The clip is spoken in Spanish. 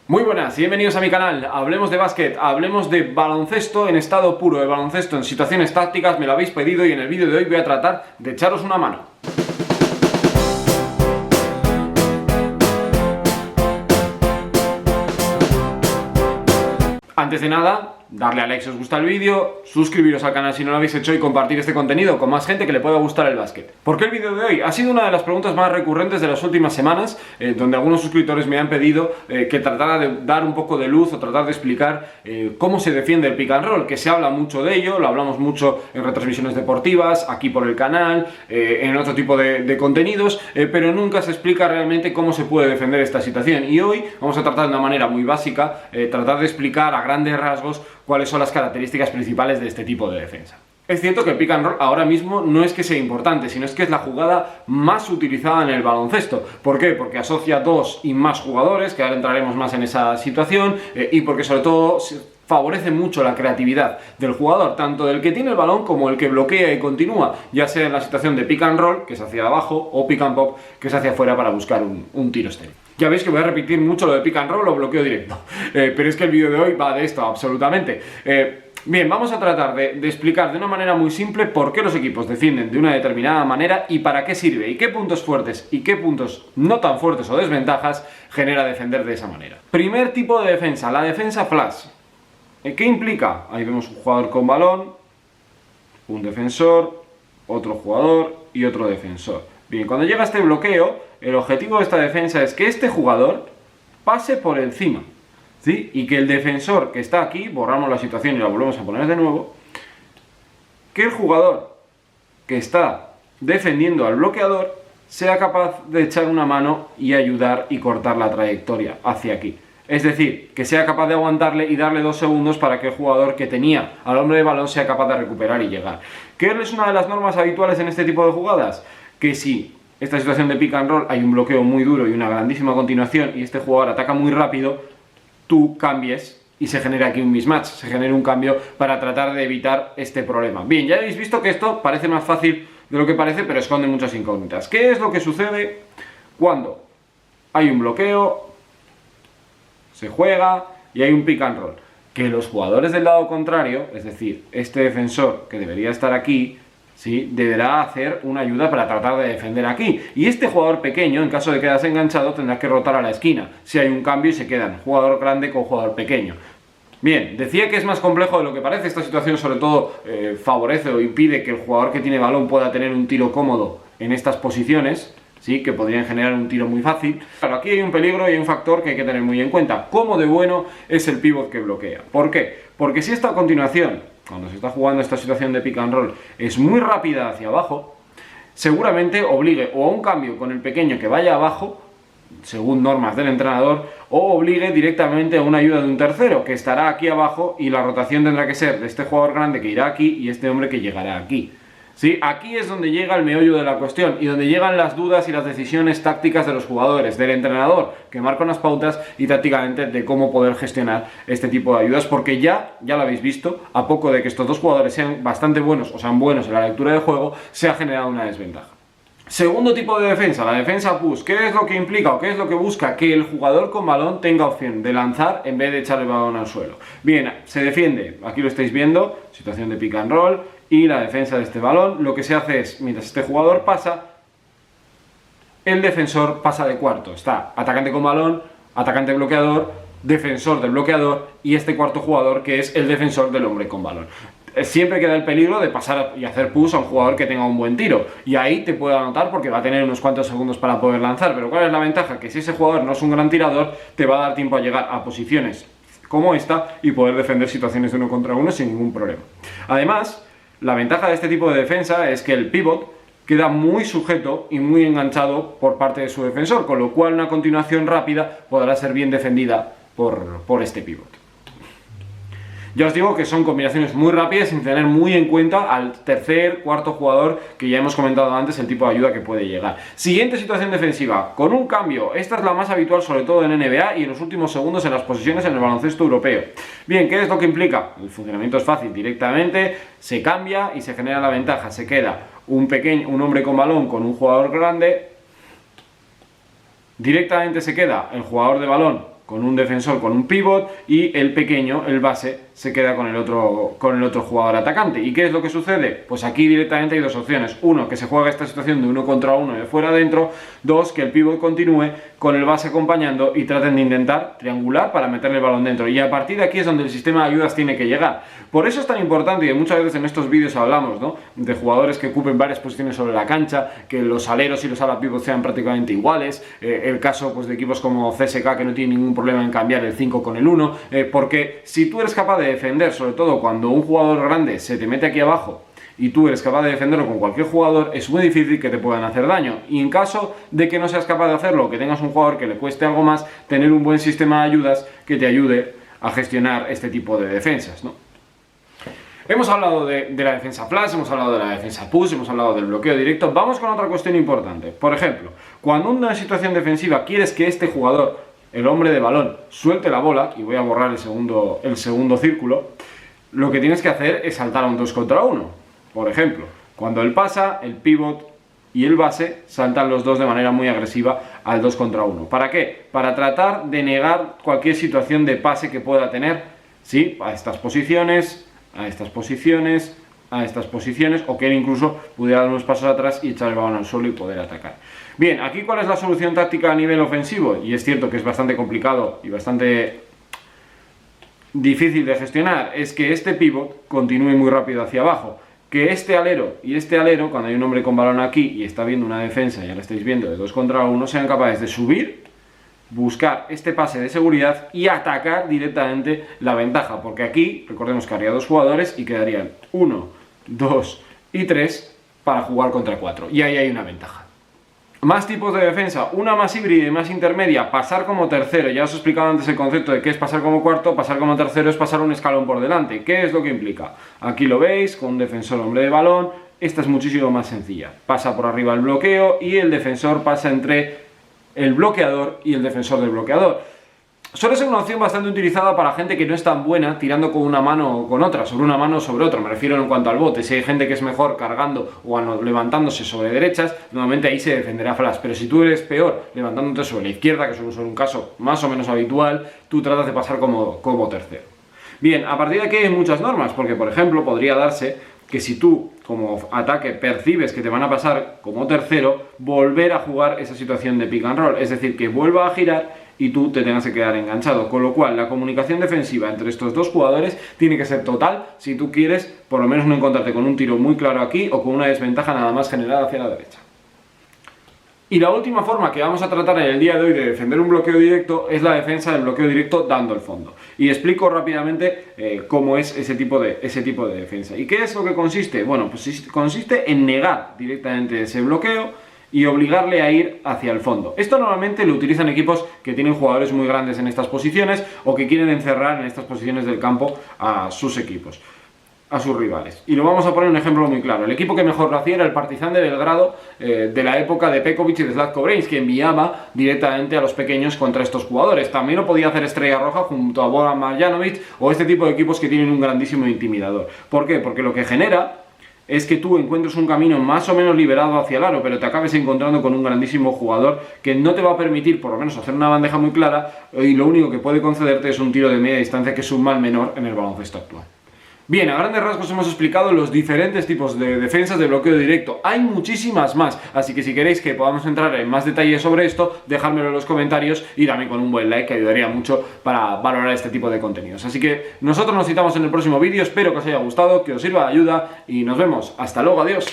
Muy buenas y bienvenidos a mi canal. Hablemos de básquet, hablemos de baloncesto en estado puro, de baloncesto en situaciones tácticas. Me lo habéis pedido y en el vídeo de hoy voy a tratar de echaros una mano. Antes de nada, darle a like si os gusta el vídeo, suscribiros al canal si no lo habéis hecho y compartir este contenido con más gente que le pueda gustar el básquet. ¿Por qué el vídeo de hoy? Ha sido una de las preguntas más recurrentes de las últimas semanas, donde algunos suscriptores me han pedido que tratara de dar un poco de luz o tratar de explicar cómo se defiende el pick and roll, que se habla mucho de ello, lo hablamos mucho en retransmisiones deportivas, aquí por el canal, en otro tipo de contenidos, pero nunca se explica realmente cómo se puede defender esta situación. Y hoy vamos a tratar de una manera muy básica, tratar de explicar a grandes rasgos cuáles son las características principales de este tipo de defensa. Es cierto que el pick and roll ahora mismo no es que sea importante, sino es que es la jugada más utilizada en el baloncesto. ¿Por qué? Porque asocia dos y más jugadores, que ahora entraremos más en esa situación, y porque sobre todo favorece mucho la creatividad del jugador, tanto del que tiene el balón como el que bloquea y continúa, ya sea en la situación de pick and roll, que es hacia abajo, o pick and pop, que es hacia afuera para buscar un tiro estéril. Ya veis que voy a repetir mucho lo de pick and roll o bloqueo directo, pero es que el vídeo de hoy va de esto, absolutamente. Bien, vamos a tratar de explicar de una manera muy simple por qué los equipos defienden de una determinada manera y para qué sirve, y qué puntos fuertes y qué puntos no tan fuertes o desventajas genera defender de esa manera. Primer tipo de defensa, la defensa flash. ¿Qué implica? Ahí vemos un jugador con balón, un defensor, otro jugador y otro defensor. Bien, cuando llega este bloqueo, el objetivo de esta defensa es que este jugador pase por encima, ¿sí? Y que el defensor que está aquí, borramos la situación y la volvemos a poner de nuevo, que el jugador que está defendiendo al bloqueador sea capaz de echar una mano y ayudar y cortar la trayectoria hacia aquí. Es decir, que sea capaz de aguantarle y darle 2 segundos para que el jugador que tenía al hombre de balón sea capaz de recuperar y llegar. ¿Qué es una de las normas habituales en este tipo de jugadas? Que si esta situación de pick and roll hay un bloqueo muy duro y una grandísima continuación y este jugador ataca muy rápido, tú cambies y se genera aquí un mismatch, se genera un cambio para tratar de evitar este problema. Bien, ya habéis visto que esto parece más fácil de lo que parece, pero esconde muchas incógnitas. ¿Qué es lo que sucede cuando hay un bloqueo, se juega y hay un pick and roll? Que los jugadores del lado contrario, es decir, este defensor que debería estar aquí, ¿sí?, deberá hacer una ayuda para tratar de defender aquí. Y este jugador pequeño, en caso de quedarse enganchado, tendrá que rotar a la esquina. Si hay un cambio y se quedan jugador grande con jugador pequeño. Bien, decía que es más complejo de lo que parece. Esta situación sobre todo favorece o impide que el jugador que tiene balón pueda tener un tiro cómodo en estas posiciones, ¿sí?, que podrían generar un tiro muy fácil. Claro, aquí hay un peligro y hay un factor que hay que tener muy en cuenta. ¿Cómo de bueno es el pívot que bloquea? ¿Por qué? Porque si esta continuación, cuando se está jugando esta situación de pick and roll, es muy rápida hacia abajo, seguramente obligue o a un cambio con el pequeño que vaya abajo, según normas del entrenador, o obligue directamente a una ayuda de un tercero que estará aquí abajo y la rotación tendrá que ser de este jugador grande que irá aquí y este hombre que llegará aquí. ¿Sí? Aquí es donde llega el meollo de la cuestión y donde llegan las dudas y las decisiones tácticas de los jugadores, del entrenador, que marca unas pautas y tácticamente de cómo poder gestionar este tipo de ayudas, porque ya lo habéis visto, a poco de que estos dos jugadores sean bastante buenos o sean buenos en la lectura de juego, se ha generado una desventaja. Segundo tipo de defensa, la defensa push. ¿Qué es lo que implica o qué es lo que busca? Que el jugador con balón tenga opción de lanzar en vez de echar el balón al suelo. Bien, se defiende, aquí lo estáis viendo, situación de pick and roll, y la defensa de este balón, lo que se hace es, mientras este jugador pasa, el defensor pasa de cuarto. Está atacante con balón, atacante bloqueador, defensor del bloqueador y este cuarto jugador que es el defensor del hombre con balón. Siempre queda el peligro de pasar y hacer push a un jugador que tenga un buen tiro y ahí te puede anotar porque va a tener unos cuantos segundos para poder lanzar, pero ¿cuál es la ventaja? Que si ese jugador no es un gran tirador, te va a dar tiempo a llegar a posiciones como esta y poder defender situaciones de 1 contra 1 sin ningún problema. Además, la ventaja de este tipo de defensa es que el pivot queda muy sujeto y muy enganchado por parte de su defensor, con lo cual una continuación rápida podrá ser bien defendida por este pivot. Ya os digo que son combinaciones muy rápidas sin tener muy en cuenta al tercer, cuarto jugador que ya hemos comentado antes, el tipo de ayuda que puede llegar. Siguiente situación defensiva, con un cambio. Esta es la más habitual sobre todo en NBA y en los últimos segundos en las posesiones en el baloncesto europeo. Bien, ¿qué es lo que implica? El funcionamiento es fácil, directamente se cambia y se genera la ventaja. Se queda un hombre con balón con un jugador grande, directamente se queda el jugador de balón con un defensor, con un pivot, y el pequeño, el base, se queda con el otro jugador atacante. ¿Y qué es lo que sucede? Pues aquí directamente hay dos opciones. Uno, que se juega esta situación de 1 contra 1 de fuera adentro. Dos, que el pivot continúe con el base acompañando y traten de intentar triangular para meterle el balón dentro. Y a partir de aquí es donde el sistema de ayudas tiene que llegar. Por eso es tan importante, y muchas veces en estos vídeos hablamos, ¿no?, de jugadores que ocupen varias posiciones sobre la cancha, que los aleros y los ala pivot sean prácticamente iguales. El caso, pues, de equipos como CSK, que no tienen ningún problema en cambiar el 5 con el 1, porque si tú eres capaz de defender, sobre todo cuando un jugador grande se te mete aquí abajo y tú eres capaz de defenderlo con cualquier jugador, es muy difícil que te puedan hacer daño. Y en caso de que no seas capaz de hacerlo, que tengas un jugador que le cueste algo más, tener un buen sistema de ayudas que te ayude a gestionar este tipo de defensas, ¿no? Hemos hablado de la defensa flash, hemos hablado de la defensa push, hemos hablado del bloqueo directo. Vamos con otra cuestión importante. Por ejemplo, cuando en una situación defensiva quieres que este jugador, el hombre de balón, suelte la bola, y voy a borrar el segundo círculo, lo que tienes que hacer es saltar a un 2 contra 1. Por ejemplo, cuando él pasa, el pivot y el base saltan los dos de manera muy agresiva al 2 contra 1. ¿Para qué? Para tratar de negar cualquier situación de pase que pueda tener, ¿sí?, a estas posiciones, a estas posiciones, a estas posiciones, o que él incluso pudiera dar unos pasos atrás y echar el balón al suelo y poder atacar. Bien, aquí ¿cuál es la solución táctica a nivel ofensivo? Y es cierto que es bastante complicado y bastante difícil de gestionar. Es que este pivot continúe muy rápido hacia abajo. Que este alero y este alero, cuando hay un hombre con balón aquí y está viendo una defensa, ya lo estáis viendo, de 2 contra 1, sean capaces de subir, buscar este pase de seguridad y atacar directamente la ventaja, porque aquí recordemos que haría 2 jugadores y quedarían 1, 2 y 3 para jugar contra 4, y ahí hay una ventaja. Más tipos de defensa, una más híbrida y más intermedia, pasar como tercero. Ya os he explicado antes el concepto de qué es pasar como cuarto. Pasar como tercero es pasar un escalón por delante. ¿Qué es lo que implica? Aquí lo veis, con un defensor hombre de balón. Esta es muchísimo más sencilla. Pasa por arriba el bloqueo y el defensor pasa entre el bloqueador y el defensor del bloqueador. Suele ser una opción bastante utilizada para gente que no es tan buena tirando con una mano o con otra, sobre una mano o sobre otra. Me refiero en cuanto al bote. Si hay gente que es mejor cargando o levantándose sobre derechas, normalmente ahí se defenderá flash. Pero si tú eres peor levantándote sobre la izquierda, que suele ser un caso más o menos habitual, tú tratas de pasar como tercero. Bien, a partir de aquí hay muchas normas, porque por ejemplo podría darse que si tú como ataque percibes que te van a pasar como tercero, volver a jugar esa situación de pick and roll, es decir, que vuelva a girar y tú te tengas que quedar enganchado, con lo cual la comunicación defensiva entre estos dos jugadores tiene que ser total si tú quieres por lo menos no encontrarte con un tiro muy claro aquí o con una desventaja nada más generada hacia la derecha. Y la última forma que vamos a tratar en el día de hoy de defender un bloqueo directo es la defensa del bloqueo directo dando el fondo. Y explico rápidamente cómo es ese tipo de defensa. ¿Y qué es lo que consiste? Bueno, pues consiste en negar directamente ese bloqueo y obligarle a ir hacia el fondo. Esto normalmente lo utilizan equipos que tienen jugadores muy grandes en estas posiciones o que quieren encerrar en estas posiciones del campo a sus equipos, a sus rivales. Y lo vamos a poner un ejemplo muy claro. El equipo que mejor lo hacía era el Partizan de Belgrado de la época de Pekovic y de Zlatko Brains, que enviaba directamente a los pequeños contra estos jugadores. También lo podía hacer Estrella Roja junto a Boran Marjanovic o este tipo de equipos que tienen un grandísimo intimidador. ¿Por qué? Porque lo que genera es que tú encuentres un camino más o menos liberado hacia el aro, pero te acabes encontrando con un grandísimo jugador que no te va a permitir por lo menos hacer una bandeja muy clara, y lo único que puede concederte es un tiro de media distancia, que es un mal menor en el baloncesto actual. Bien, a grandes rasgos hemos explicado los diferentes tipos de defensas de bloqueo directo. Hay muchísimas más, así que si queréis que podamos entrar en más detalles sobre esto, dejádmelo en los comentarios y dame con un buen like, que ayudaría mucho para valorar este tipo de contenidos. Así que nosotros nos citamos en el próximo vídeo, espero que os haya gustado, que os sirva de ayuda y nos vemos. Hasta luego, adiós.